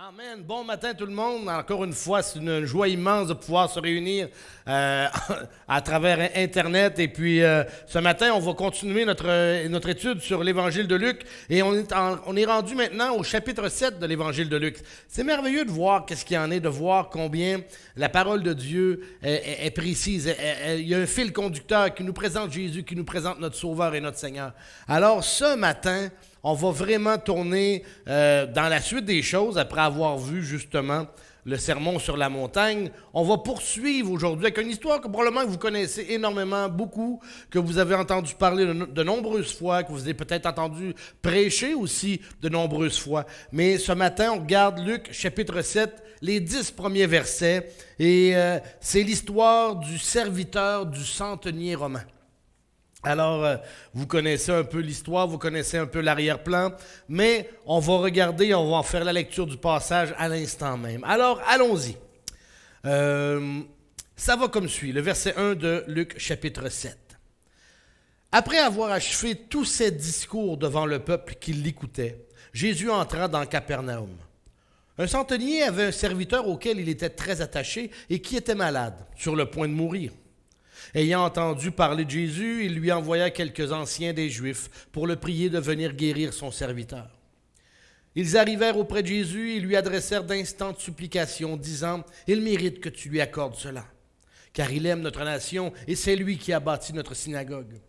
Amen. Bon matin tout le monde. Encore une fois, c'est une joie immense de pouvoir se réunir à travers Internet. Et puis ce matin, on va continuer notre étude sur l'Évangile de Luc. Et on est rendu maintenant au chapitre 7 de l'Évangile de Luc. C'est merveilleux de voir qu'est-ce qu'il y en est, de voir combien la parole de Dieu est précise. Il y a un fil conducteur qui nous présente Jésus, qui nous présente notre Sauveur et notre Seigneur. Alors ce matin, on va vraiment tourner dans la suite des choses, après avoir vu justement le sermon sur la montagne. On va poursuivre aujourd'hui avec une histoire que probablement vous connaissez énormément, beaucoup, que vous avez entendu parler de nombreuses fois, que vous avez peut-être entendu prêcher aussi de nombreuses fois. Mais ce matin, on regarde Luc chapitre 7, les 10 premiers versets, et c'est l'histoire du serviteur du centenier romain. Alors, vous connaissez un peu l'histoire, vous connaissez un peu l'arrière-plan, mais on va regarder, on va en faire la lecture du passage à l'instant même. Alors, allons-y. Ça va comme suit, le verset 1 de Luc chapitre 7. Après avoir achevé tous ses discours devant le peuple qui l'écoutait, Jésus entra dans Capernaum. Un centenier avait un serviteur auquel il était très attaché et qui était malade, sur le point de mourir. Ayant entendu parler de Jésus, il lui envoya quelques anciens des Juifs pour le prier de venir guérir son serviteur. Ils arrivèrent auprès de Jésus et lui adressèrent d'instantes supplications, disant « Il mérite que tu lui accordes cela, car il aime notre nation et c'est lui qui a bâti notre synagogue. »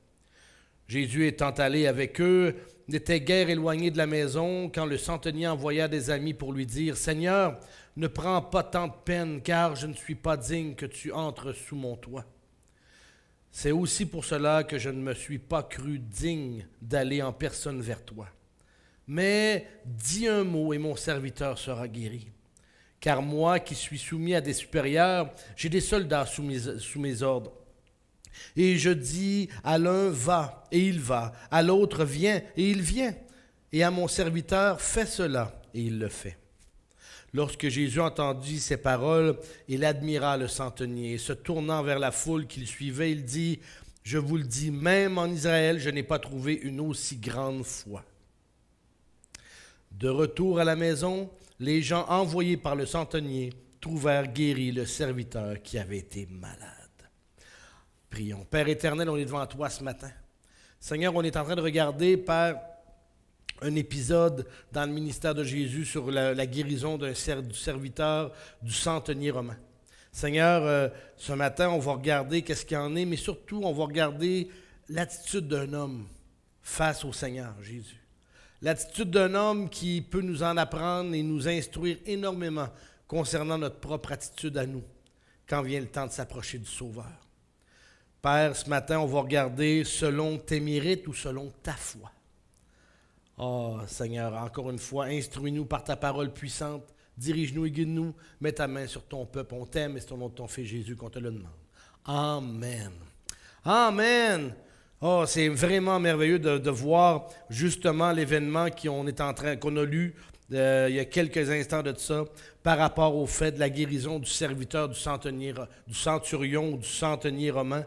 Jésus étant allé avec eux, n'était guère éloigné de la maison quand le centenier envoya des amis pour lui dire « Seigneur, ne prends pas tant de peine, car je ne suis pas digne que tu entres sous mon toit. » C'est aussi pour cela que je ne me suis pas cru digne d'aller en personne vers toi. Mais dis un mot et mon serviteur sera guéri. Car moi qui suis soumis à des supérieurs, j'ai des soldats sous mes ordres. Et je dis à l'un va, et il va, à l'autre viens, et il vient. Et à mon serviteur fais cela, et il le fait. Lorsque Jésus entendit ces paroles, il admira le centenier. Et se tournant vers la foule qui le suivait, il dit, « Je vous le dis, même en Israël, je n'ai pas trouvé une aussi grande foi. » De retour à la maison, les gens envoyés par le centenier trouvèrent guéri le serviteur qui avait été malade. Prions. Père éternel, on est devant toi ce matin. Seigneur, on est en train de regarder, Père, un épisode dans le ministère de Jésus sur la guérison du serviteur du centenier romain. Seigneur, ce matin, on va regarder qu'est-ce qu'il y en est, mais surtout, on va regarder l'attitude d'un homme face au Seigneur Jésus. L'attitude d'un homme qui peut nous en apprendre et nous instruire énormément concernant notre propre attitude à nous quand vient le temps de s'approcher du Sauveur. Père, ce matin, on va regarder selon tes mérites ou selon ta foi. Oh Seigneur, encore une fois, instruis-nous par ta parole puissante, dirige-nous et guide-nous, mets ta main sur ton peuple, on t'aime et c'est au nom de ton Fils Jésus qu'on te le demande. Amen. Amen. Oh, c'est vraiment merveilleux de voir justement l'événement qu'on a lu il y a quelques instants de ça, par rapport au fait de la guérison du serviteur du centurion ou du centenier romain.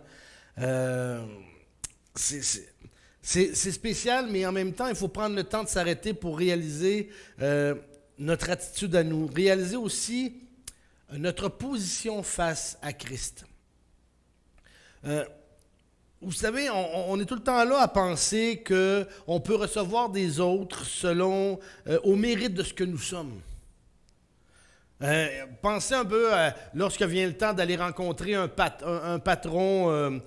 C'est spécial, mais en même temps, il faut prendre le temps de s'arrêter pour réaliser notre attitude à nous, réaliser aussi notre position face à Christ. Vous savez, on est tout le temps là à penser qu'on peut recevoir des autres selon au mérite de ce que nous sommes. Pensez un peu lorsque vient le temps d'aller rencontrer un patron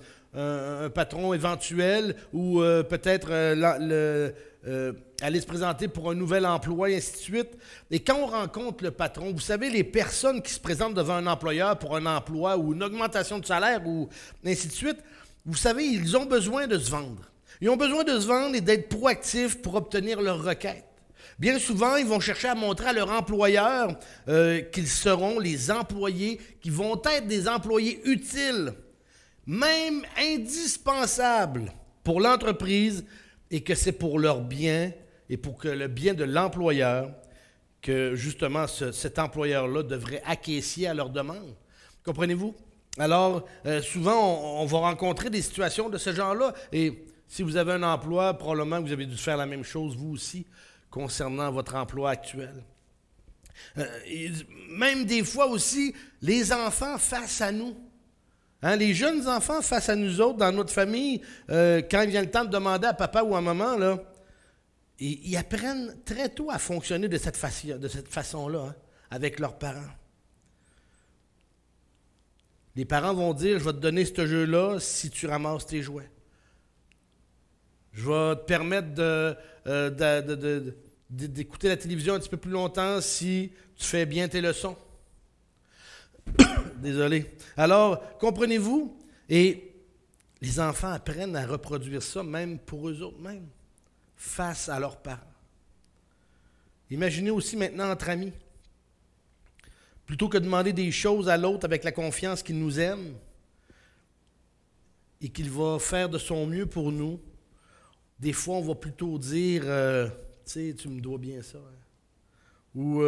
éventuel ou peut-être aller se présenter pour un nouvel emploi, et ainsi de suite. Et quand on rencontre le patron, vous savez, les personnes qui se présentent devant un employeur pour un emploi ou une augmentation de salaire ou ainsi de suite, vous savez, ils ont besoin de se vendre. Ils ont besoin de se vendre et d'être proactifs pour obtenir leur requête. Bien souvent, ils vont chercher à montrer à leur employeur qu'ils seront les employés, qui vont être des employés utiles, même indispensables pour l'entreprise et que c'est pour leur bien et pour que le bien de l'employeur que justement cet employeur-là devrait acquiescer à leur demande. Comprenez-vous? Alors, souvent, on va rencontrer des situations de ce genre-là et si vous avez un emploi, probablement que vous avez dû faire la même chose vous aussi concernant votre emploi actuel. Même des fois aussi, les enfants face à nous. Hein, les jeunes enfants face à nous autres, dans notre famille, quand il vient le temps de demander à papa ou à maman, là, ils apprennent très tôt à fonctionner de cette façon-là, hein, avec leurs parents. Les parents vont dire, je vais te donner ce jeu-là si tu ramasses tes jouets. Je vais te permettre d'écouter la télévision un petit peu plus longtemps si tu fais bien tes leçons. Désolé. Alors, comprenez-vous? Et les enfants apprennent à reproduire ça, même pour eux autres mêmes, face à leurs parents. Imaginez aussi maintenant entre amis. Plutôt que de demander des choses à l'autre avec la confiance qu'il nous aime et qu'il va faire de son mieux pour nous, des fois on va plutôt dire tu sais, tu me dois bien ça. Hein? Ou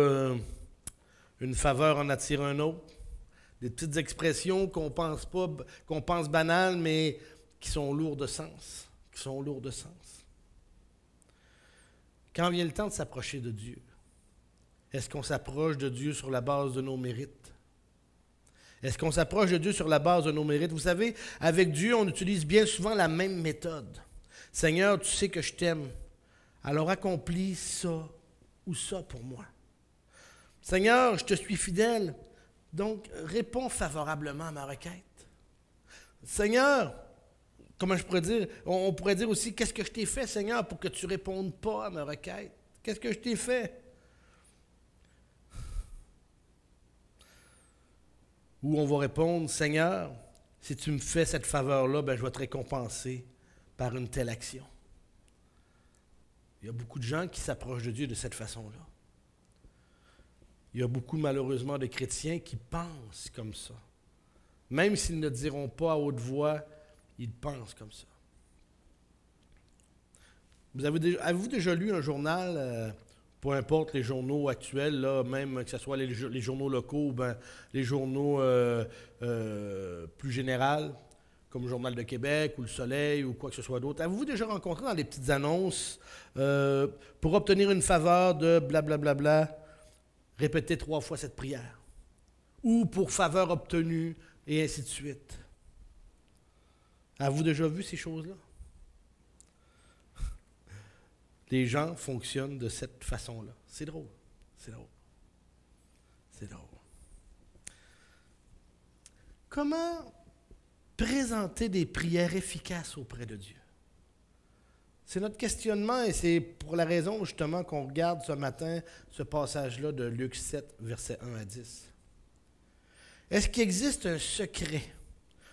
une faveur en attire un autre. Des petites expressions qu'on pense banales, mais qui sont lourdes de sens. Quand vient le temps de s'approcher de Dieu, est-ce qu'on s'approche de Dieu sur la base de nos mérites? Est-ce qu'on s'approche de Dieu sur la base de nos mérites? Vous savez, avec Dieu, on utilise bien souvent la même méthode. Seigneur, tu sais que je t'aime, alors accomplis ça ou ça pour moi. Seigneur, je te suis fidèle, donc réponds favorablement à ma requête. Seigneur, comment je pourrais dire? On pourrait dire aussi, qu'est-ce que je t'ai fait, Seigneur, pour que tu ne répondes pas à ma requête? Qu'est-ce que je t'ai fait? Ou on va répondre, Seigneur, si tu me fais cette faveur-là, ben, je vais te récompenser par une telle action. Il y a beaucoup de gens qui s'approchent de Dieu de cette façon-là. Il y a beaucoup, malheureusement, de chrétiens qui pensent comme ça. Même s'ils ne diront pas à haute voix, ils pensent comme ça. Avez-vous déjà lu un journal, peu importe les journaux actuels, là, même que ce soit les journaux locaux ou ben, les journaux plus généraux, comme le Journal de Québec ou Le Soleil ou quoi que ce soit d'autre? Avez-vous déjà rencontré dans les petites annonces pour obtenir une faveur de blablabla, répétez 3 fois cette prière? Ou pour faveur obtenue, et ainsi de suite. Avez-vous déjà vu ces choses-là? Les gens fonctionnent de cette façon-là. C'est drôle. Comment présenter des prières efficaces auprès de Dieu? C'est notre questionnement et c'est pour la raison justement qu'on regarde ce matin ce passage-là de Luc 7, versets 1 à 10. Est-ce qu'il existe un secret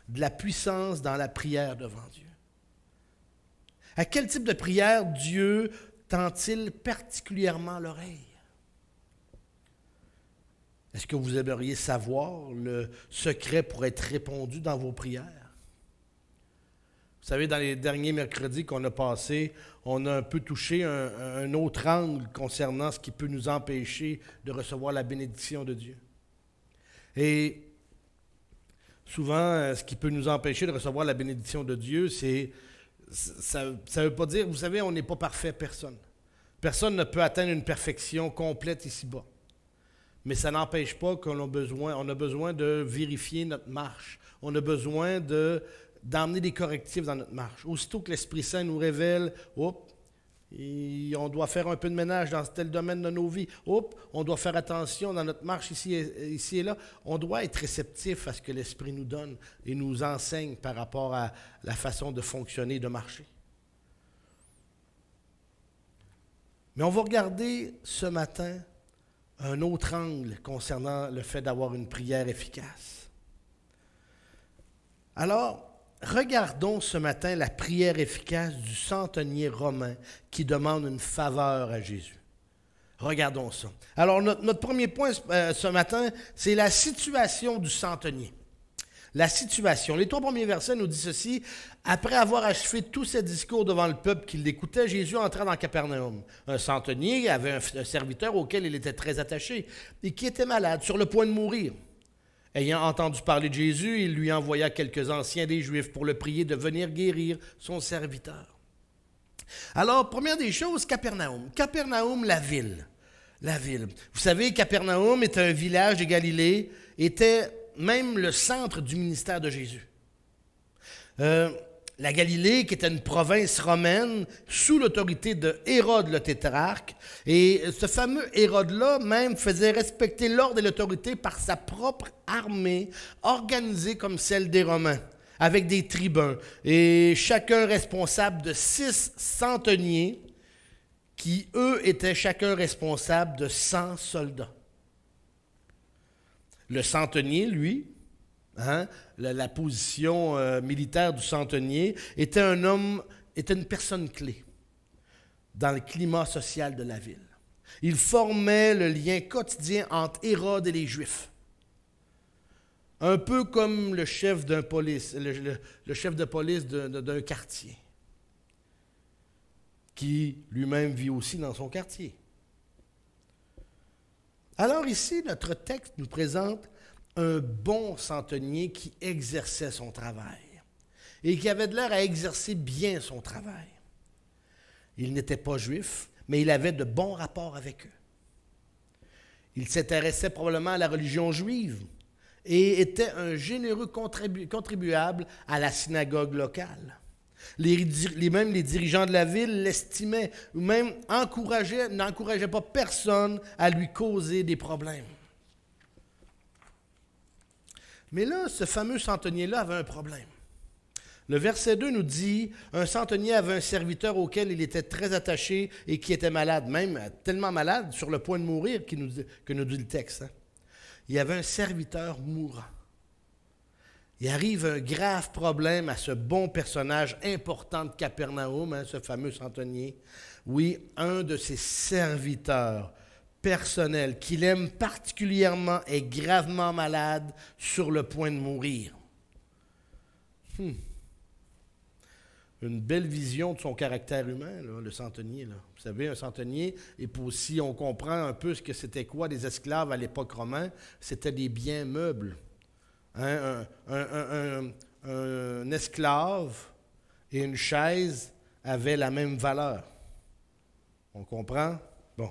de la puissance dans la prière devant Dieu? À quel type de prière Dieu tend-il particulièrement l'oreille? Est-ce que vous aimeriez savoir le secret pour être répondu dans vos prières? Vous savez, dans les derniers mercredis qu'on a passés, on a un peu touché un autre angle concernant ce qui peut nous empêcher de recevoir la bénédiction de Dieu. Et souvent, ce qui peut nous empêcher de recevoir la bénédiction de Dieu, ça ne veut pas dire, vous savez, on n'est pas parfait, personne. Personne ne peut atteindre une perfection complète ici-bas. Mais ça n'empêche pas qu'on a besoin de vérifier notre marche. On a besoin d'emmener des correctifs dans notre marche. Aussitôt que l'Esprit Saint nous révèle, on doit faire un peu de ménage dans tel domaine de nos vies. On doit faire attention dans notre marche ici et là. On doit être réceptif à ce que l'Esprit nous donne et nous enseigne par rapport à la façon de fonctionner, de marcher. Mais on va regarder ce matin un autre angle concernant le fait d'avoir une prière efficace. Alors, regardons ce matin la prière efficace du centenier romain qui demande une faveur à Jésus. Regardons ça. Alors, notre premier point ce matin, c'est la situation du centenier. La situation. Les 3 premiers versets nous disent ceci. Après avoir achevé tous ses discours devant le peuple qui l'écoutait, Jésus entra dans Capernaum. Un centenier avait un serviteur auquel il était très attaché et qui était malade, sur le point de mourir. Ayant entendu parler de Jésus, il lui envoya quelques anciens des Juifs pour le prier de venir guérir son serviteur. Alors, première des choses, Capernaum. Capernaum, la ville. la ville. Vous savez, Capernaum était un village de Galilée, était même le centre du ministère de Jésus. La Galilée, qui était une province romaine sous l'autorité de Hérode le tétrarque, et ce fameux Hérode-là même faisait respecter l'ordre et l'autorité par sa propre armée, organisée comme celle des Romains, avec des tribuns, et chacun responsable de 6 centeniers, qui, eux, étaient chacun responsables de 100 soldats. Le centenier, lui, la position militaire du centenier, était une personne clé dans le climat social de la ville. Il formait le lien quotidien entre Hérode et les Juifs. Un peu comme le chef d'un police, le chef de police d'un quartier, qui lui-même vit aussi dans son quartier. Alors ici, notre texte nous présente un bon centenier qui exerçait son travail et qui avait de l'air à exercer bien son travail. Il n'était pas juif, mais il avait de bons rapports avec eux. Il s'intéressait probablement à la religion juive et était un généreux contribuable à la synagogue locale. Même les dirigeants de la ville l'estimaient ou même n'encourageaient pas personne à lui causer des problèmes. Mais là, ce fameux centenier-là avait un problème. Le verset 2 nous dit, un centenier avait un serviteur auquel il était très attaché et qui était malade, même tellement malade, sur le point de mourir, que nous dit le texte. Il y avait un serviteur mourant. Il arrive un grave problème à ce bon personnage important de Capernaum, ce fameux centenier. Oui, un de ses serviteurs personnels qu'il aime particulièrement est gravement malade, sur le point de mourir. Une belle vision de son caractère humain, là, le centenier. Là. Vous savez, un centenier, et puis aussi on comprend un peu ce que c'était quoi des esclaves à l'époque romaine, c'était des biens meubles. Un esclave et une chaise avaient la même valeur. On comprend? Bon.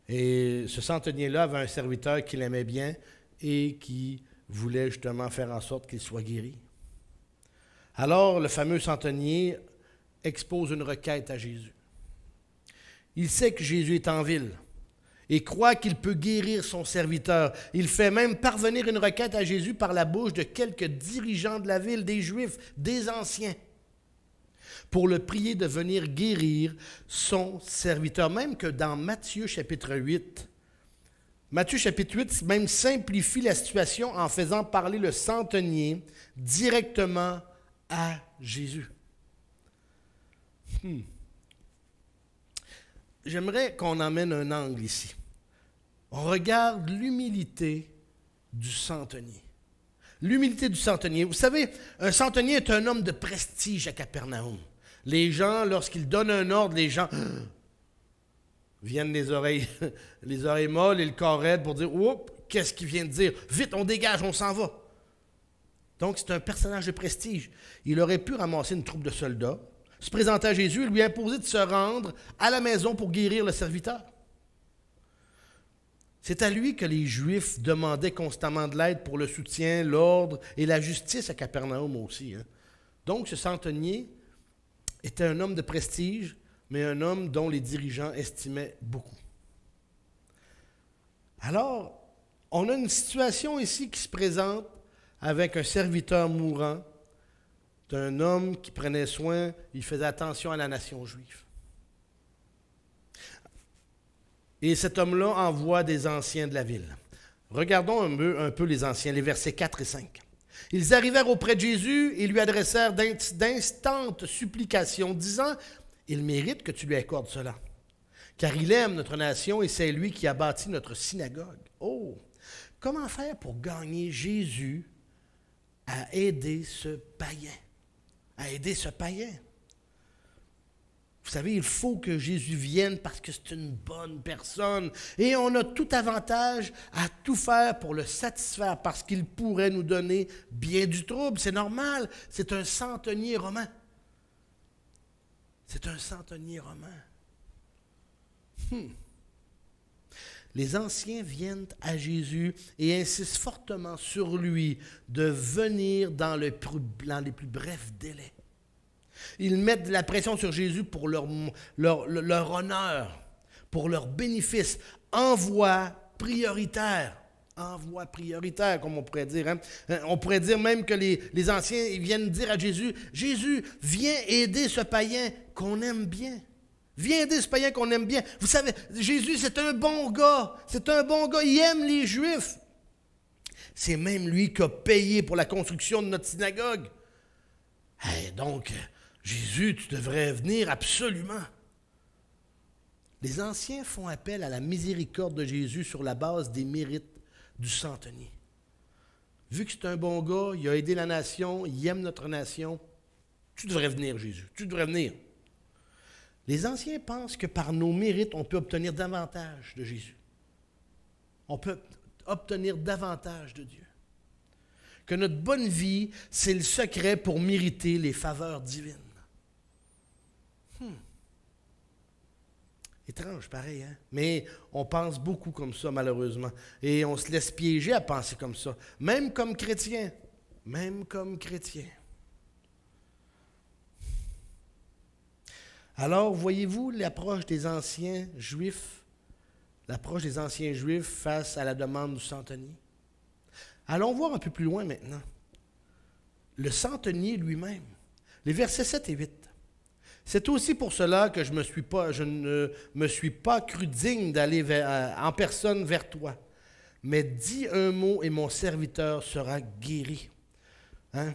Et ce centenier-là avait un serviteur qu'il aimait bien et qui voulait justement faire en sorte qu'il soit guéri. Alors, le fameux centenier expose une requête à Jésus. Il sait que Jésus est en ville et croit qu'il peut guérir son serviteur. Il fait même parvenir une requête à Jésus par la bouche de quelques dirigeants de la ville, des Juifs, des anciens, pour le prier de venir guérir son serviteur. Même que dans Matthieu chapitre 8, Matthieu chapitre 8 même simplifie la situation en faisant parler le centenier directement à Jésus. J'aimerais qu'on emmène un angle ici. On regarde l'humilité du centenier. L'humilité du centenier. Vous savez, un centenier est un homme de prestige à Capernaum. Les gens, lorsqu'ils donnent un ordre, les gens viennent les oreilles molles et le corps raide pour dire « Oups, qu'est-ce qu'il vient de dire? Vite, on dégage, on s'en va. » Donc, c'est un personnage de prestige. Il aurait pu ramasser une troupe de soldats, se présenter à Jésus et lui imposer de se rendre à la maison pour guérir le serviteur. C'est à lui que les Juifs demandaient constamment de l'aide pour le soutien, l'ordre et la justice à Capernaum aussi. Donc, ce centenier était un homme de prestige, mais un homme dont les dirigeants estimaient beaucoup. Alors, on a une situation ici qui se présente avec un serviteur mourant d'un homme qui prenait soin, il faisait attention à la nation juive. Et cet homme-là envoie des anciens de la ville. Regardons un peu les anciens, les versets 4 et 5. Ils arrivèrent auprès de Jésus et lui adressèrent d'instantes supplications, disant « Il mérite que tu lui accordes cela, car il aime notre nation et c'est lui qui a bâti notre synagogue. » Oh! Comment faire pour gagner Jésus à aider ce païen? À aider ce païen. Vous savez, il faut que Jésus vienne parce que c'est une bonne personne. Et on a tout avantage à tout faire pour le satisfaire parce qu'il pourrait nous donner bien du trouble. C'est normal, c'est un centenier romain. C'est un centenier romain. les anciens viennent à Jésus et insistent fortement sur lui de venir dans les plus brefs délais. Ils mettent de la pression sur Jésus pour leur honneur, pour leur bénéfice. Envoi prioritaire, comme on pourrait dire. Hein? On pourrait dire même que les anciens ils viennent dire à Jésus, « Jésus, viens aider ce païen qu'on aime bien. Viens aider ce païen qu'on aime bien. » Vous savez, Jésus, c'est un bon gars. C'est un bon gars. Il aime les Juifs. C'est même lui qui a payé pour la construction de notre synagogue. Hey, donc, Jésus, tu devrais venir absolument. Les anciens font appel à la miséricorde de Jésus sur la base des mérites du centenier. Vu que c'est un bon gars, il a aidé la nation, il aime notre nation, tu devrais venir, Jésus, tu devrais venir. Les anciens pensent que par nos mérites, on peut obtenir davantage de Jésus. On peut obtenir davantage de Dieu. Que notre bonne vie, c'est le secret pour mériter les faveurs divines. Étrange, pareil, hein? Mais on pense beaucoup comme ça, malheureusement. Et on se laisse piéger à penser comme ça. Même comme chrétien. Même comme chrétien. Alors, voyez-vous l'approche des anciens Juifs? L'approche des anciens Juifs face à la demande du centenier? Allons voir un peu plus loin maintenant. Le centenier lui-même. Les versets 7 et 8. C'est aussi pour cela que je ne me suis pas cru digne d'aller en personne vers toi. Mais dis un mot et mon serviteur sera guéri. Hein?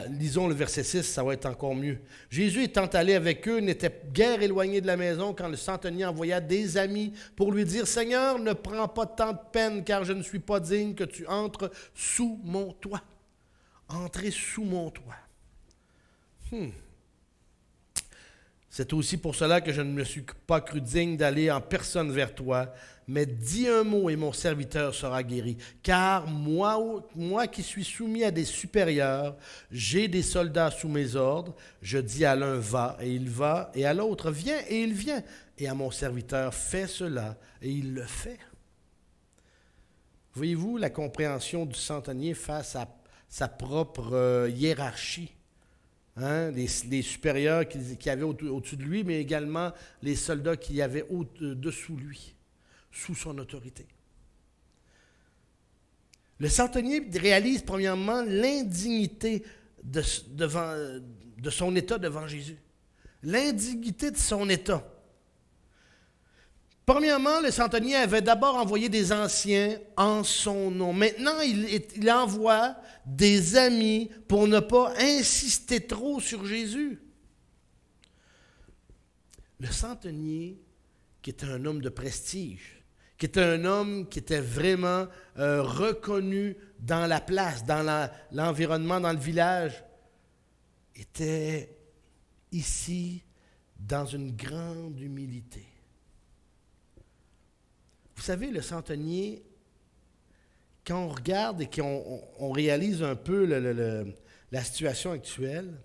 Lisons le verset 6, ça va être encore mieux. Jésus étant allé avec eux, n'était guère éloigné de la maison quand le centenier envoya des amis pour lui dire « Seigneur, ne prends pas tant de peine car je ne suis pas digne que tu entres sous mon toit. » Entrez sous mon toit. C'est aussi pour cela que je ne me suis pas cru digne d'aller en personne vers toi, mais dis un mot et mon serviteur sera guéri. Car moi qui suis soumis à des supérieurs, j'ai des soldats sous mes ordres. Je dis à l'un va et il va, et à l'autre viens et il vient. Et à mon serviteur fais cela et il le fait. Voyez-vous la compréhension du centenier face à sa propre hiérarchie? Hein, les supérieurs qui avaient au-dessus de lui, mais également les soldats qui avaient dessous lui, sous son autorité. Le centenier réalise premièrement l'indignité de son état devant Jésus. L'indignité de son état. Premièrement, le centenier avait d'abord envoyé des anciens en son nom. Maintenant, il envoie des amis pour ne pas insister trop sur Jésus. Le centenier, qui était un homme de prestige, qui était un homme qui était vraiment reconnu dans la place, dans l'environnement, dans le village, était ici dans une grande humilité. Vous savez, le centenier, quand on regarde et qu'on réalise un peu la situation actuelle,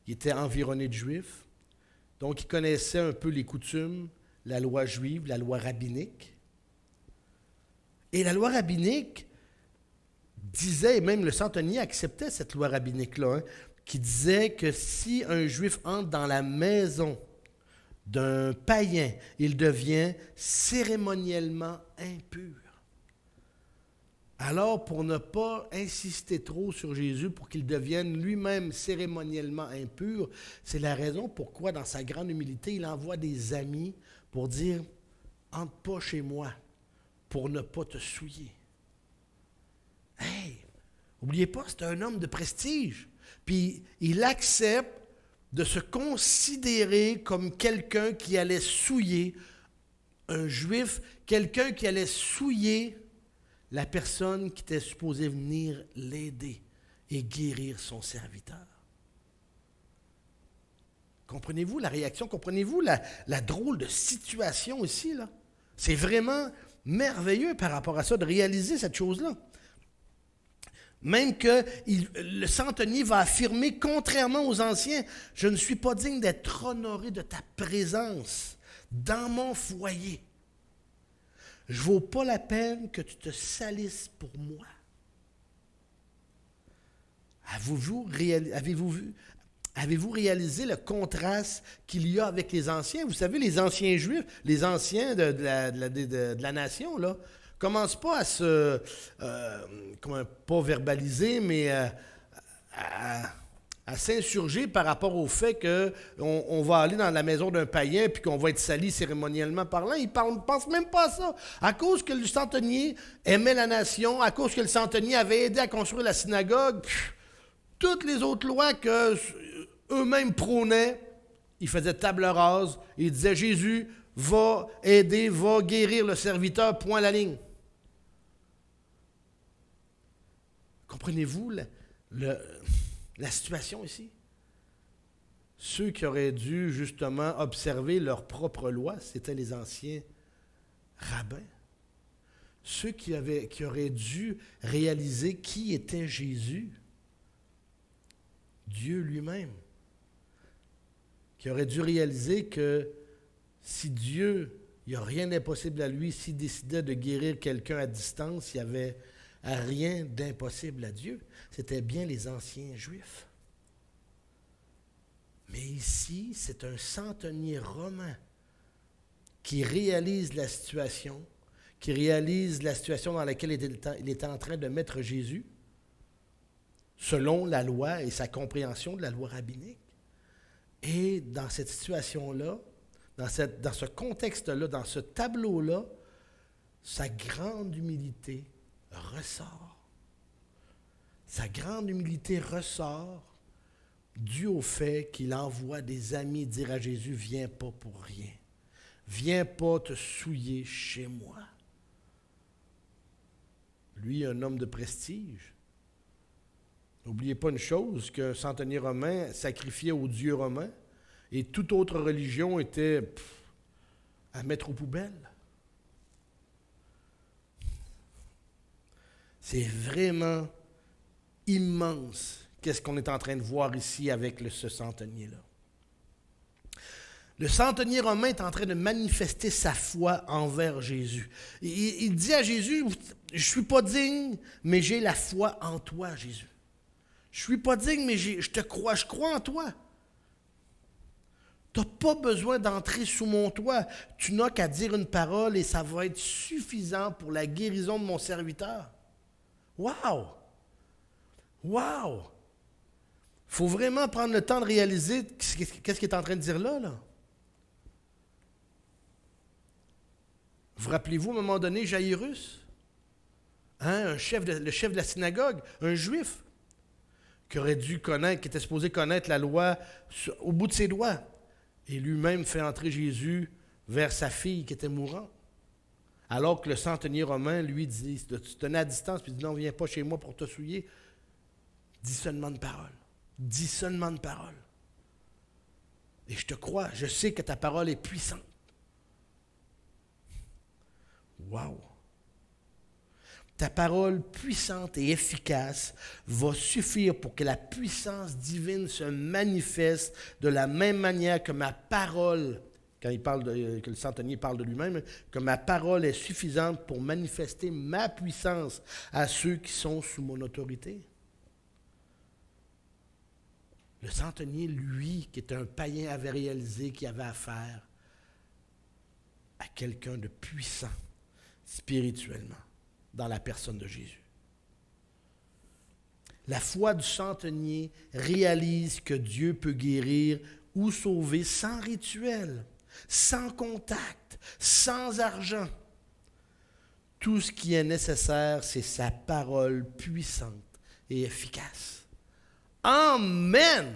il était environné de Juifs, donc il connaissait un peu les coutumes, la loi juive, la loi rabbinique. Et la loi rabbinique disait, et même le centenier acceptait cette loi rabbinique-là, hein, qui disait que si un Juif entre dans la maison d'un païen, il devient cérémoniellement impur. Alors, pour ne pas insister trop sur Jésus, pour qu'il devienne lui-même cérémoniellement impur, c'est la raison pourquoi, dans sa grande humilité, il envoie des amis pour dire « Entre pas chez moi, pour ne pas te souiller. » Hey! N'oubliez pas, c'est un homme de prestige. Puis, il accepte de se considérer comme quelqu'un qui allait souiller un Juif, quelqu'un qui allait souiller la personne qui était supposée venir l'aider et guérir son serviteur. Comprenez-vous la réaction? Comprenez-vous la drôle de situation ici, là? C'est vraiment merveilleux par rapport à ça, de réaliser cette chose-là. Même que le centenier va affirmer, contrairement aux anciens, « Je ne suis pas digne d'être honoré de ta présence dans mon foyer. » je ne vaux pas la peine que tu te salisses pour moi. Avez-vous réalisé le contraste qu'il y a avec les anciens? Vous savez, les anciens Juifs, les anciens de la nation, là, commencent pas à se, pas verbaliser, mais à s'insurger par rapport au fait qu'on va aller dans la maison d'un païen puis qu'on va être sali cérémoniellement parlant. Ils ne pensent même pas à ça. À cause que le centenier aimait la nation, à cause que le centenier avait aidé à construire la synagogue, toutes les autres lois que eux-mêmes prônaient, ils faisaient table rase. Ils disaient, Jésus va aider, va guérir le serviteur, point à la ligne. Comprenez-vous la situation ici? Ceux qui auraient dû justement observer leur propre loi, c'était les anciens rabbins. Ceux qui auraient dû réaliser qui était Jésus, Dieu lui-même, qui aurait dû réaliser que si Dieu, il n'y a rien d'impossible à lui, s'il décidait de guérir quelqu'un à distance, il n'y avait rien d'impossible à Dieu. C'était bien les anciens Juifs. Mais ici, c'est un centenier romain qui réalise la situation, dans laquelle il était en train de mettre Jésus, selon la loi et sa compréhension de la loi rabbinique. Et dans cette situation-là, dans ce contexte-là, dans ce tableau-là, sa grande humilité ressort. Sa grande humilité ressort dû au fait qu'il envoie des amis dire à Jésus, viens pas pour rien. Viens pas te souiller chez moi. Lui, un homme de prestige. N'oubliez pas une chose, qu'un centenier romain sacrifiait aux dieux romains et toute autre religion était à mettre aux poubelles. C'est vraiment immense qu'est-ce qu'on est en train de voir ici avec ce centenier-là. Le centenier romain est en train de manifester sa foi envers Jésus. Il dit à Jésus, je ne suis pas digne, mais j'ai la foi en toi, Jésus. Je ne suis pas digne, mais je crois en toi. Tu n'as pas besoin d'entrer sous mon toit. Tu n'as qu'à dire une parole et ça va être suffisant pour la guérison de mon serviteur. Wow! Wow! Il faut vraiment prendre le temps de réaliser qu'est-ce qu'il est en train de dire là. Vous rappelez-vous, à un moment donné, Jaïrus, le chef de la synagogue, un juif, qui était supposé connaître la loi au bout de ses doigts. Et lui-même fait entrer Jésus vers sa fille qui était mourante. Alors que le centenier romain, lui, dit, tu te tenais à distance, puis il dit, non, viens pas chez moi pour te souiller. Dis seulement de parole. Dis seulement de parole. Et je te crois, je sais que ta parole est puissante. Wow! Ta parole puissante et efficace va suffire pour que la puissance divine se manifeste de la même manière que ma parole, quand que le centenier parle de lui-même, que ma parole est suffisante pour manifester ma puissance à ceux qui sont sous mon autorité. Le centenier, lui, qui était un païen, avait réalisé qu'il avait affaire à quelqu'un de puissant spirituellement dans la personne de Jésus. La foi du centenier réalise que Dieu peut guérir ou sauver sans rituel, sans contact, sans argent. Tout ce qui est nécessaire, c'est sa parole puissante et efficace. Amen!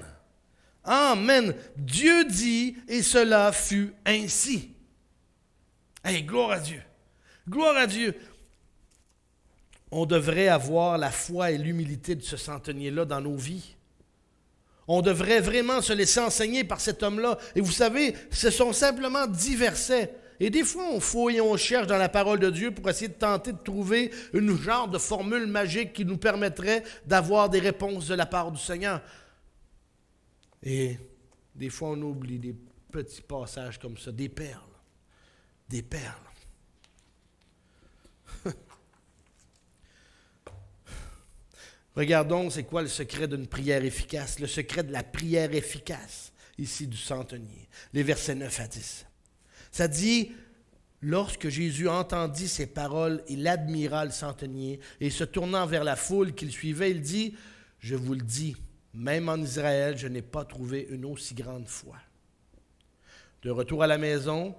Amen! Dieu dit, et cela fut ainsi. Hey, gloire à Dieu! Gloire à Dieu! On devrait avoir la foi et l'humilité de ce centenier-là dans nos vies. On devrait vraiment se laisser enseigner par cet homme-là. Et vous savez, ce sont simplement 10 versets. Et des fois, on fouille et on cherche dans la parole de Dieu pour essayer de tenter de trouver une genre de formule magique qui nous permettrait d'avoir des réponses de la part du Seigneur. Et des fois, on oublie des petits passages comme ça, des perles. Des perles. Regardons, c'est quoi le secret d'une prière efficace? Le secret de la prière efficace, ici, du centenier. Les versets 9 à 10. Ça dit, lorsque Jésus entendit ces paroles, il admira le centenier et se tournant vers la foule qui le suivait, il dit, « Je vous le dis, même en Israël, je n'ai pas trouvé une aussi grande foi. » De retour à la maison,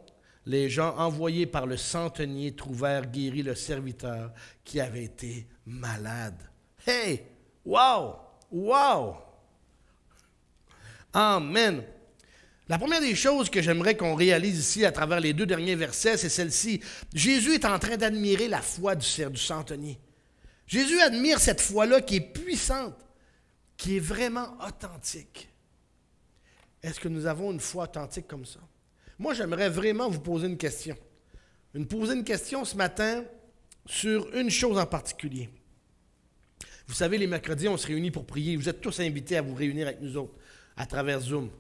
les gens envoyés par le centenier trouvèrent guéri le serviteur qui avait été malade. Hey! Wow! Wow! Amen! La première des choses que j'aimerais qu'on réalise ici à travers les 2 derniers versets, c'est celle-ci. Jésus est en train d'admirer la foi du centenier. Jésus admire cette foi-là qui est puissante, qui est vraiment authentique. Est-ce que nous avons une foi authentique comme ça? Moi, j'aimerais vraiment vous poser une question. Poser une question ce matin sur une chose en particulier. Vous savez, les mercredis, on se réunit pour prier. Vous êtes tous invités à vous réunir avec nous autres à travers Zoom.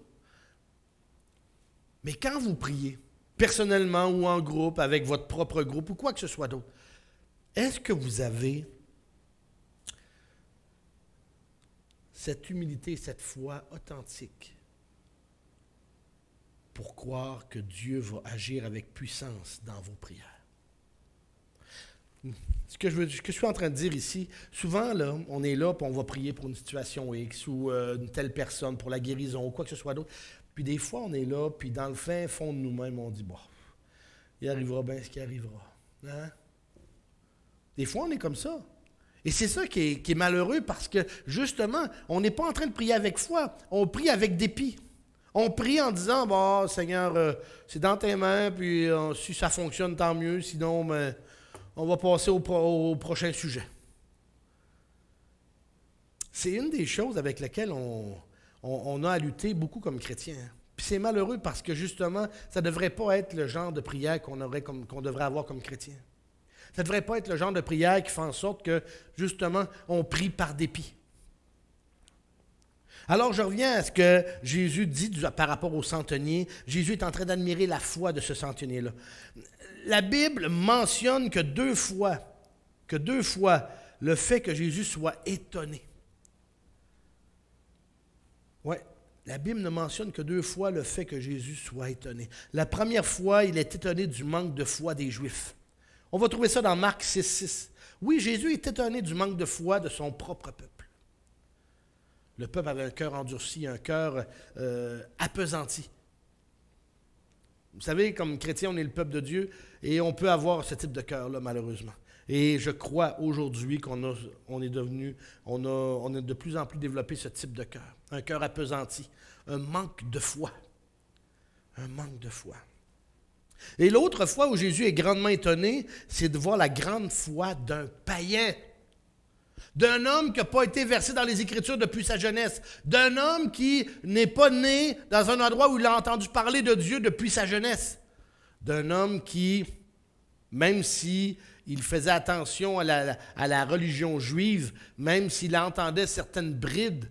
Mais quand vous priez, personnellement ou en groupe, avec votre propre groupe ou quoi que ce soit d'autre, est-ce que vous avez cette humilité, cette foi authentique pour croire que Dieu va agir avec puissance dans vos prières? Ce que je suis en train de dire ici, souvent, là, on est là et on va prier pour une situation X ou une telle personne, pour la guérison ou quoi que ce soit d'autre. Puis des fois, on est là, puis dans le fin fond de nous-mêmes, on dit, bon, il arrivera bien ce qui arrivera. Hein? Des fois, on est comme ça. Et c'est ça qui est malheureux parce que, justement, on n'est pas en train de prier avec foi, on prie avec dépit. On prie en disant, bon, Seigneur, c'est dans tes mains, puis si ça fonctionne, tant mieux, sinon, ben, on va passer au prochain sujet. C'est une des choses avec lesquelles on a à lutter beaucoup comme chrétiens. Puis c'est malheureux parce que justement, ça ne devrait pas être le genre de prière qu'on devrait avoir comme chrétien. Ça ne devrait pas être le genre de prière qui fait en sorte que, justement, on prie par dépit. Alors, je reviens à ce que Jésus dit par rapport au centenier. Jésus est en train d'admirer la foi de ce centenier-là. La Bible mentionne que deux fois, le fait que Jésus soit étonné. Oui, la Bible ne mentionne que 2 fois le fait que Jésus soit étonné. La première fois, il est étonné du manque de foi des Juifs. On va trouver ça dans Marc 6,6. Oui, Jésus est étonné du manque de foi de son propre peuple. Le peuple avait un cœur endurci, un cœur appesanti. Vous savez, comme chrétien, on est le peuple de Dieu et on peut avoir ce type de cœur-là, malheureusement. Et je crois aujourd'hui qu'on a de plus en plus développé ce type de cœur. Un cœur appesanti, un manque de foi. Un manque de foi. Et l'autre fois où Jésus est grandement étonné, c'est de voir la grande foi d'un païen. D'un homme qui n'a pas été versé dans les Écritures depuis sa jeunesse. D'un homme qui n'est pas né dans un endroit où il a entendu parler de Dieu depuis sa jeunesse. D'un homme qui, même si il faisait attention à la religion juive, même s'il entendait certaines brides,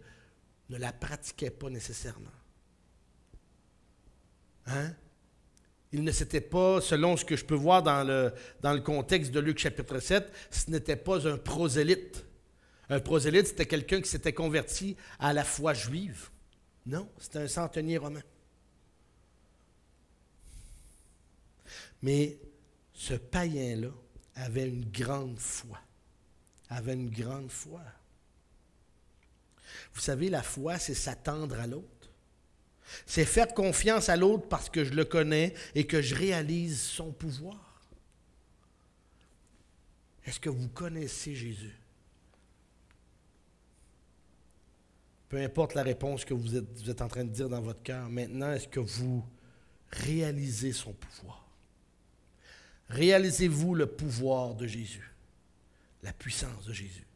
ne la pratiquait pas nécessairement. Hein? Il ne s'était pas, selon ce que je peux voir dans le contexte de Luc chapitre 7, ce n'était pas un prosélyte. Un prosélyte, c'était quelqu'un qui s'était converti à la foi juive. Non, c'était un centenier romain. Mais ce païen-là avait une grande foi. Avait une grande foi. Vous savez, la foi, c'est s'attendre à l'autre. C'est faire confiance à l'autre parce que je le connais et que je réalise son pouvoir. Est-ce que vous connaissez Jésus? Peu importe la réponse que vous êtes en train de dire dans votre cœur, maintenant, est-ce que vous réalisez son pouvoir? Réalisez-vous le pouvoir de Jésus, la puissance de Jésus?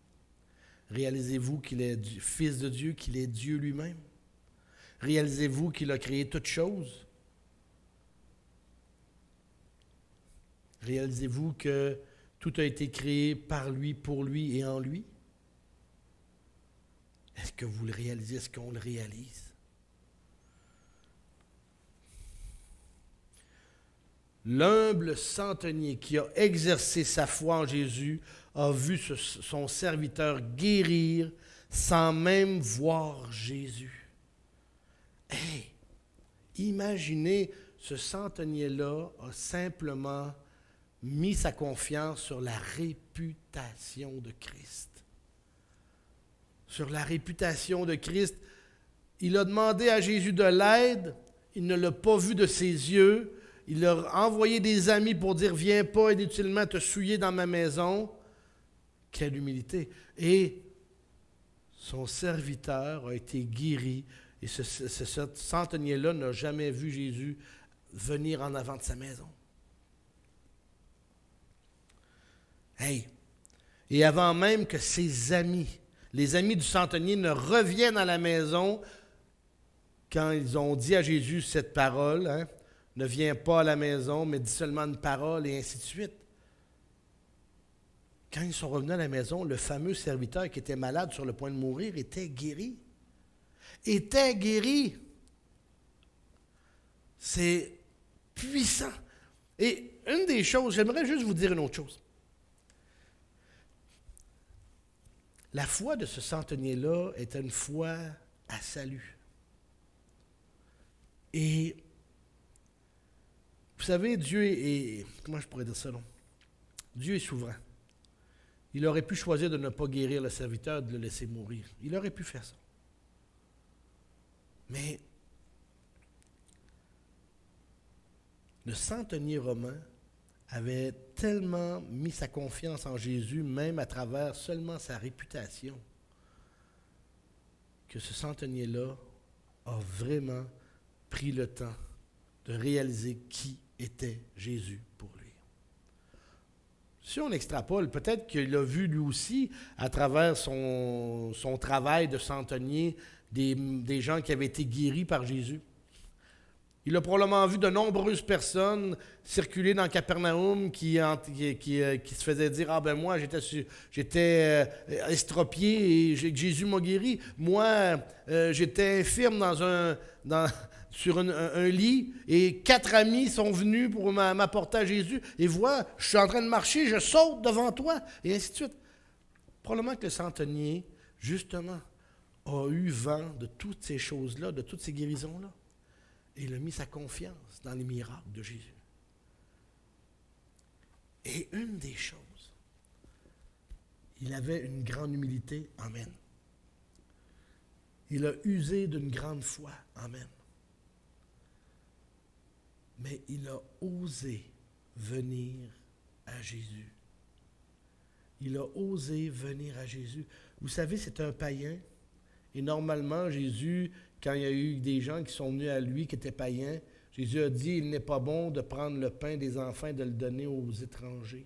Réalisez-vous qu'il est Fils de Dieu, qu'il est Dieu lui-même? Réalisez-vous qu'il a créé toutes choses? Réalisez-vous que tout a été créé par lui, pour lui et en lui? Est-ce que vous le réalisez? Est-ce qu'on le réalise? L'humble centenier qui a exercé sa foi en Jésus a vu son serviteur guérir sans même voir Jésus. Hey, imaginez, ce centenier-là a simplement mis sa confiance sur la réputation de Christ. Sur la réputation de Christ. Il a demandé à Jésus de l'aide, il ne l'a pas vu de ses yeux, il a envoyé des amis pour dire « Viens pas inutilement te souiller dans ma maison ». Quelle humilité! Et son serviteur a été guéri, et ce centenier-là n'a jamais vu Jésus venir en avant de sa maison. Hey! Et avant même que ses amis, les amis du centenier, ne reviennent à la maison, quand ils ont dit à Jésus cette parole, hein, ne viens pas à la maison, mais dis seulement une parole, et ainsi de suite. Quand ils sont revenus à la maison, le fameux serviteur qui était malade sur le point de mourir était guéri. Était guéri. C'est puissant. Et une des choses, j'aimerais juste vous dire une autre chose. La foi de ce centenier-là était une foi à salut. Et vous savez, Dieu est... Comment je pourrais dire ça, non? Dieu est souverain. Il aurait pu choisir de ne pas guérir le serviteur, de le laisser mourir. Il aurait pu faire ça. Mais le centenier romain avait tellement mis sa confiance en Jésus, même à travers seulement sa réputation, que ce centenier-là a vraiment pris le temps de réaliser qui était Jésus pour lui. Si on extrapole, peut-être qu'il a vu lui aussi, à travers son travail de centenier, des gens qui avaient été guéris par Jésus. Il a probablement vu de nombreuses personnes circuler dans Capernaum qui se faisaient dire « Ah ben moi, j'étais estropié et Jésus m'a guéri. Moi, j'étais infirme sur un lit et 4 amis sont venus pour m'apporter à Jésus. Et voilà, je suis en train de marcher, je saute devant toi. » Et ainsi de suite. Probablement que le centenier, justement, a eu vent de toutes ces choses-là, de toutes ces guérisons-là. Et il a mis sa confiance dans les miracles de Jésus. Et une des choses, il avait une grande humilité. Amen. Il a usé d'une grande foi. Amen. Mais il a osé venir à Jésus. Il a osé venir à Jésus. Vous savez, c'est un païen. Et normalement, Jésus, quand il y a eu des gens qui sont venus à lui, qui étaient païens, Jésus a dit, il n'est pas bon de prendre le pain des enfants et de le donner aux étrangers,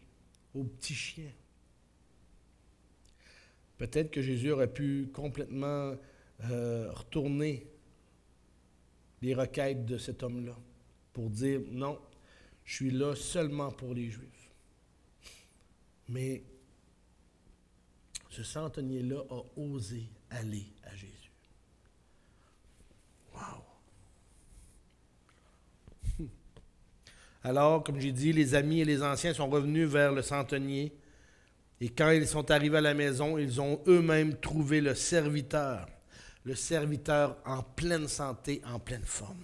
aux petits chiens. Peut-être que Jésus aurait pu complètement retourner les requêtes de cet homme-là pour dire, non, je suis là seulement pour les Juifs. Mais ce centenier-là a osé aller à Jésus. Wow! Alors, comme j'ai dit, les amis et les anciens sont revenus vers le centenier. Et quand ils sont arrivés à la maison, ils ont eux-mêmes trouvé le serviteur en pleine santé, en pleine forme.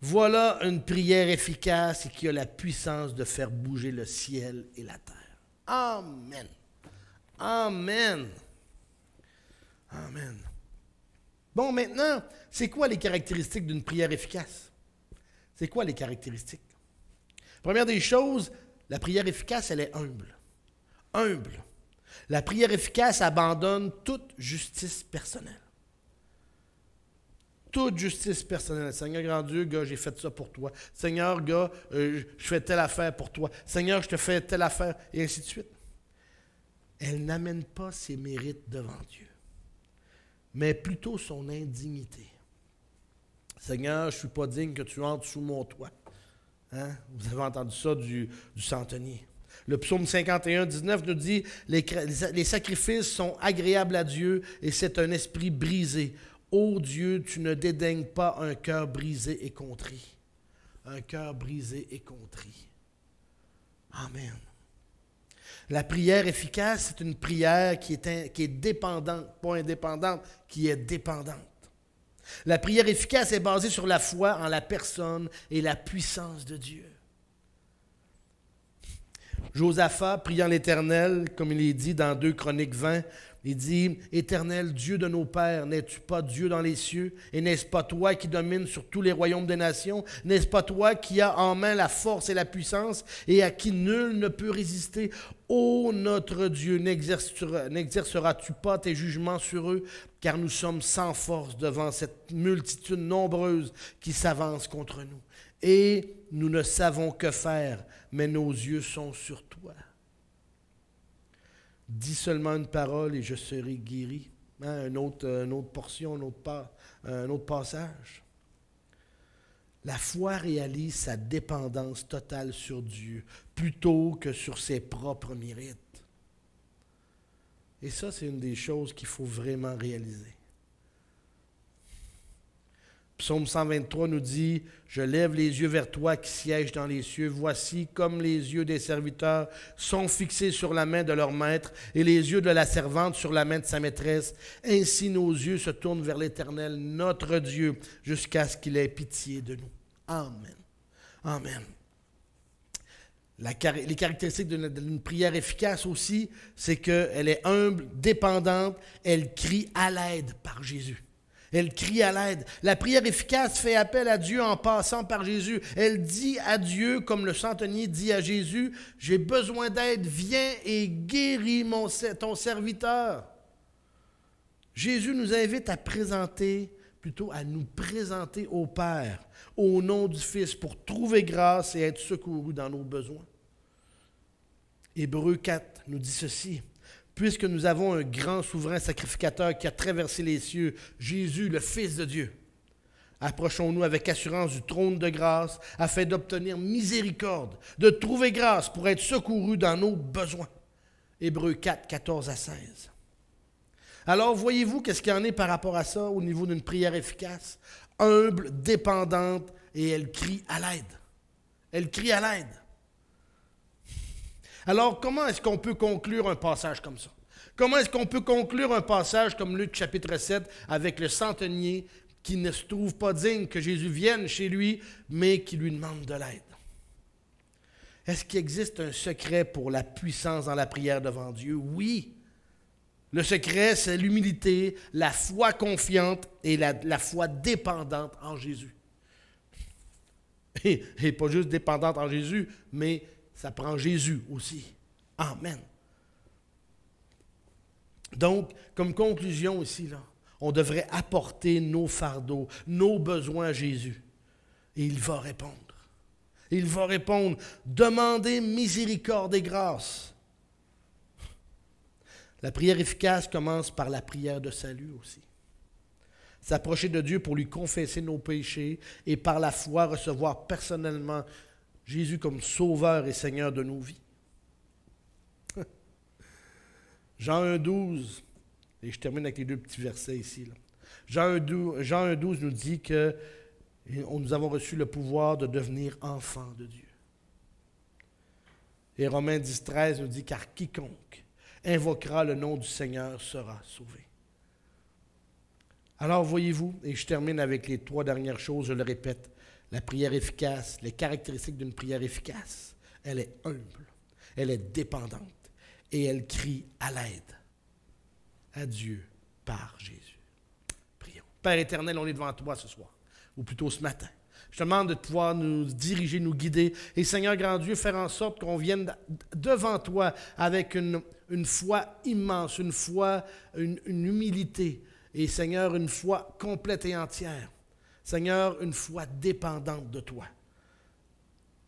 Voilà une prière efficace et qui a la puissance de faire bouger le ciel et la terre. Amen. Amen. Amen. Bon, maintenant, c'est quoi les caractéristiques d'une prière efficace? C'est quoi les caractéristiques? Première des choses, la prière efficace, elle est humble. Humble. La prière efficace abandonne toute justice personnelle. Toute justice personnelle. Seigneur grand Dieu, gars, j'ai fait ça pour toi. Seigneur, gars, je fais telle affaire pour toi. Seigneur, je te fais telle affaire, et ainsi de suite. Elle n'amène pas ses mérites devant Dieu, mais plutôt son indignité. Seigneur, je ne suis pas digne que tu entres sous mon toit. Hein? Vous avez entendu ça du centenier. Le psaume 51, 19 nous dit « Les sacrifices sont agréables à Dieu et c'est un esprit brisé. Ô Dieu, tu ne dédaignes pas un cœur brisé et contrit. » Un cœur brisé et contrit. Amen. La prière efficace, c'est une prière qui est dépendante, pas indépendante, qui est dépendante. La prière efficace est basée sur la foi en la personne et la puissance de Dieu. Josaphat, priant l'Éternel, comme il est dit dans 2 Chroniques 20, il dit « Éternel, Dieu de nos pères, n'es-tu pas Dieu dans les cieux? Et n'est-ce pas toi qui domines sur tous les royaumes des nations? N'est-ce pas toi qui as en main la force et la puissance et à qui nul ne peut résister? Ô notre Dieu, n'exerceras-tu pas tes jugements sur eux? Car nous sommes sans force devant cette multitude nombreuse qui s'avance contre nous. Et nous ne savons que faire, mais nos yeux sont sur toi. » Dis seulement une parole et je serai guéri. Une autre portion, un autre passage. La foi réalise sa dépendance totale sur Dieu plutôt que sur ses propres mérites. Et ça, c'est une des choses qu'il faut vraiment réaliser. Psaume 123 nous dit « Je lève les yeux vers toi qui sièges dans les cieux. Voici comme les yeux des serviteurs sont fixés sur la main de leur maître et les yeux de la servante sur la main de sa maîtresse. Ainsi nos yeux se tournent vers l'Éternel, notre Dieu, jusqu'à ce qu'il ait pitié de nous. » Amen. Amen. Les caractéristiques d'une prière efficace aussi, c'est qu'elle est humble, dépendante, elle crie à l'aide par Jésus. Elle crie à l'aide. La prière efficace fait appel à Dieu en passant par Jésus. Elle dit à Dieu, comme le centenier dit à Jésus, « J'ai besoin d'aide, viens et guéris ton serviteur. » Jésus nous invite à nous présenter au Père, au nom du Fils, pour trouver grâce et être secourus dans nos besoins. Hébreux 4 nous dit ceci. Puisque nous avons un grand souverain sacrificateur qui a traversé les cieux, Jésus, le Fils de Dieu, approchons-nous avec assurance du trône de grâce afin d'obtenir miséricorde, de trouver grâce pour être secourus dans nos besoins. Hébreux 4, 14 à 16. Alors, voyez-vous qu'est-ce qu'il y en est par rapport à ça au niveau d'une prière efficace? Humble, dépendante, et elle crie à l'aide. Elle crie à l'aide. Alors, comment est-ce qu'on peut conclure un passage comme ça? Comment est-ce qu'on peut conclure un passage comme Luc chapitre 7 avec le centenier qui ne se trouve pas digne que Jésus vienne chez lui, mais qui lui demande de l'aide? Est-ce qu'il existe un secret pour la puissance dans la prière devant Dieu? Oui. Le secret, c'est l'humilité, la foi confiante et la foi dépendante en Jésus. Et pas juste dépendante en Jésus, mais ça prend Jésus aussi. Amen. Donc, comme conclusion ici, là, on devrait apporter nos fardeaux, nos besoins à Jésus. Et il va répondre. Il va répondre. Demandez miséricorde et grâce. La prière efficace commence par la prière de salut aussi. S'approcher de Dieu pour lui confesser nos péchés et par la foi recevoir personnellement Jésus comme sauveur et Seigneur de nos vies. Jean 1,12, et je termine avec les deux petits versets ici. Là. Jean 1,12 nous dit que nous avons reçu le pouvoir de devenir enfants de Dieu. Et Romains 10,13 nous dit « Car quiconque invoquera le nom du Seigneur sera sauvé. » Alors voyez-vous, et je termine avec les 3 dernières choses, je le répète, la prière efficace, les caractéristiques d'une prière efficace, elle est humble, elle est dépendante et elle crie à l'aide à Dieu par Jésus. Prions. Père éternel, on est devant toi ce soir, ou plutôt ce matin. Je te demande de pouvoir nous diriger, nous guider et Seigneur grand Dieu, faire en sorte qu'on vienne devant toi avec une foi immense, une foi, une humilité et Seigneur, une foi complète et entière. Seigneur, une foi dépendante de toi.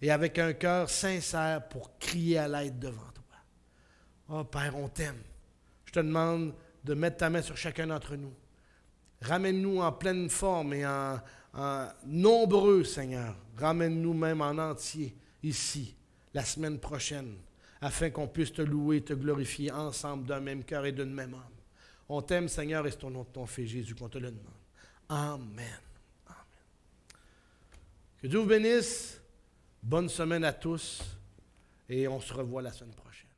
Et avec un cœur sincère pour crier à l'aide devant toi. Oh Père, on t'aime. Je te demande de mettre ta main sur chacun d'entre nous. Ramène-nous en pleine forme et en nombreux, Seigneur. Ramène-nous même en entier ici, la semaine prochaine, afin qu'on puisse te louer et te glorifier ensemble d'un même cœur et d'une même âme. On t'aime, Seigneur, et c'est au nom de ton Fils Jésus qu'on te le demande. Amen. Que Dieu vous bénisse. Bonne semaine à tous. et on se revoit la semaine prochaine.